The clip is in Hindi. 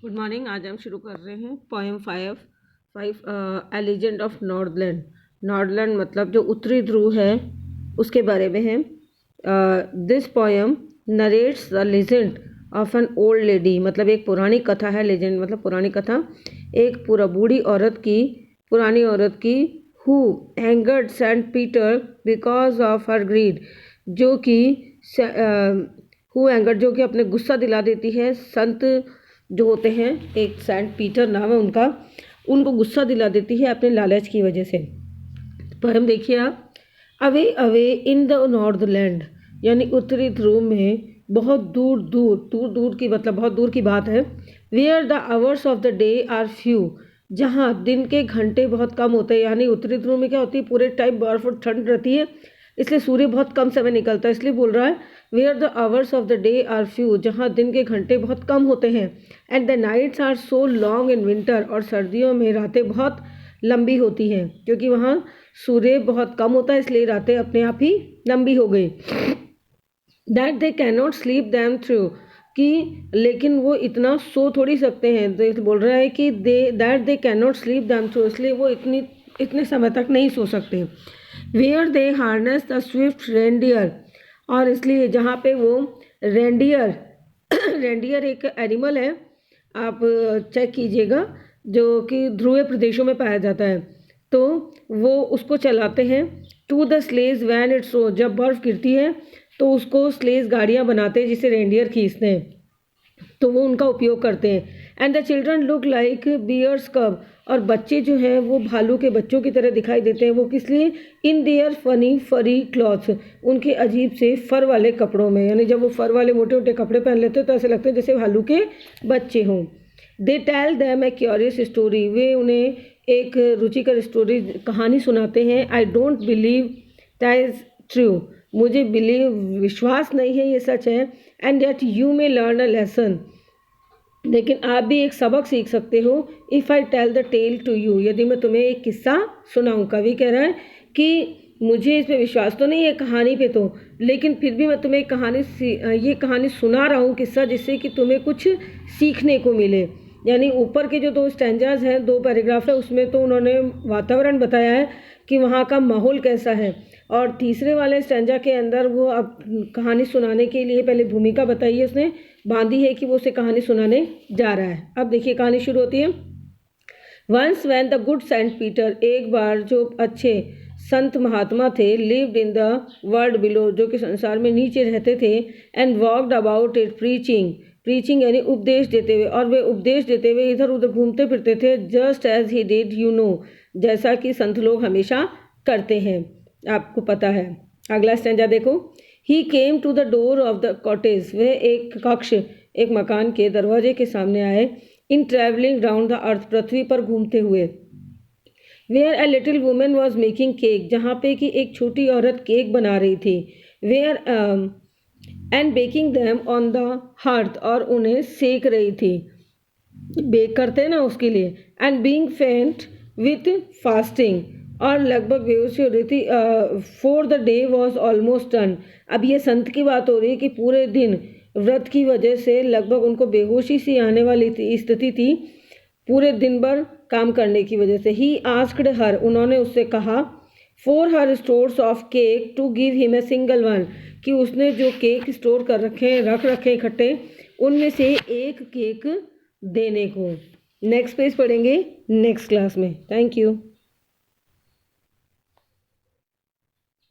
Good morning. आज हम शुरू कर रहे हैं poem five a legend of Northland. Northland मतलब जो उत्तरी ध्रुव है उसके बारे में है। This poem narrates the legend of an old lady, मतलब एक पुरानी कथा है। लेजेंड मतलब पुरानी कथा। एक पूरा बूढ़ी औरत की, पुरानी औरत की, who angered Saint Peter because of her greed, जो कि जो कि अपने गुस्सा दिला देती है। संत जो होते हैं, एक सेंट पीटर नाम है उनका, उनको गुस्सा दिला देती है अपने लालच की वजह से। पर हम देखिए आप, अवे अवे इन द नॉर्दलैंड, यानी उत्तरी ध्रुव में बहुत दूर दूर की, मतलब बहुत दूर की बात है। Where the hours of the day are few, जहाँ दिन के घंटे बहुत कम होते हैं। यानी उत्तरी ध्रुव में क्या होती है, पूरे टाइम बर्फ और ठंड रहती है, इसलिए सूर्य बहुत कम समय निकलता है। इसलिए बोल रहा है where the hours of the day are few, जहाँ दिन के घंटे बहुत कम होते हैं। And the nights are so long in winter, और सर्दियों में रातें बहुत लंबी होती हैं, क्योंकि वहाँ सूर्य बहुत कम होता है, इसलिए रातें अपने आप ही लंबी हो गई। That they cannot sleep them through, कि लेकिन वो इतना सो थोड़ी सकते हैं। तो बोल रहा है कि they cannot sleep them through, इसलिए वो इतने समय तक नहीं सो सकते। Where they harness the swift reindeer, और इसलिए जहाँ पे वो रेंडियर रेंडियर एक एनिमल है, आप चेक कीजिएगा, जो कि ध्रुवीय प्रदेशों में पाया जाता है, तो वो उसको चलाते हैं। To the sledge when it's snow, जब बर्फ़ गिरती है तो उसको स्लेज गाड़ियाँ बनाते हैं जिसे रेंडियर खींचते हैं, तो वो उनका उपयोग करते हैं। And the children look like bears' cub, और बच्चे जो हैं वो भालू के बच्चों की तरह दिखाई देते हैं। वो किस लिए, इन देयर फनी फरी क्लॉथ्स, उनके अजीब से फर वाले कपड़ों में, यानी जब वो फर वाले मोटे मोटे कपड़े पहन लेते हैं तो ऐसे लगते हैं जैसे भालू के बच्चे हों। They tell them a curious story, वे उन्हें एक रुचिकर स्टोरी, कहानी सुनाते हैं। I don't believe that is true, मुझे विश्वास नहीं है ये सच है। And that you may learn a lesson, लेकिन आप भी एक सबक सीख सकते हो। If I tell the tale to you, यदि मैं तुम्हें एक किस्सा सुनाऊँ। कवि कह रहा है कि मुझे इस पर विश्वास तो नहीं है कहानी पे, तो लेकिन फिर भी मैं तुम्हें ये कहानी सुना रहा हूँ, किस्सा, जिससे कि तुम्हें कुछ सीखने को मिले। यानी ऊपर के जो 2 स्टैंजाज हैं, 2 पैराग्राफ है, उसमें तो उन्होंने वातावरण बताया है कि वहाँ का माहौल कैसा है, और तीसरे वाले स्टैंजा के अंदर वो अब कहानी सुनाने के लिए पहले भूमिका बताई है, उसने बांधी है कि वो उसे कहानी सुनाने जा रहा है। अब देखिए कहानी शुरू होती है। Once when the good Saint Peter, एक बार जो अच्छे संत महात्मा थे, lived in the world below, जो कि संसार में नीचे रहते थे। And walked about it preaching यानी उपदेश देते हुए, और वे उपदेश देते हुए इधर उधर घूमते फिरते थे। Just as he did, you know, जैसा कि संत लोग हमेशा करते हैं, आपको पता है। अगला स्टैंजा देखो। He came to the door of the cottage, वह एक कक्ष, एक मकान के दरवाजे के सामने आए। In travelling round the earth, पृथ्वी पर घूमते हुए। Where a little women was making cake, जहाँ पे कि एक छोटी औरत केक बना रही थी। Where and baking them on the hearth, और उन्हें सेक रही थी, बेक करते हैं ना उसके लिए। एंड बीइंग फेंट विथ फास्टिंग, और लगभग बेहोशी हो रही थी। For the day was almost done, अब ये संत की बात हो रही है कि पूरे दिन व्रत की वजह से लगभग उनको बेहोशी सी आने वाली स्थिति थी, पूरे दिन भर काम करने की वजह से। ही आस्क्ड हर, उन्होंने उससे कहा, for her stores of cake to give him a single one, कि उसने जो केक स्टोर कर रख रखे इकट्ठे, उनमें से एक केक देने को। नेक्स्ट पेज पढ़ेंगे नेक्स्ट क्लास में। Thank you.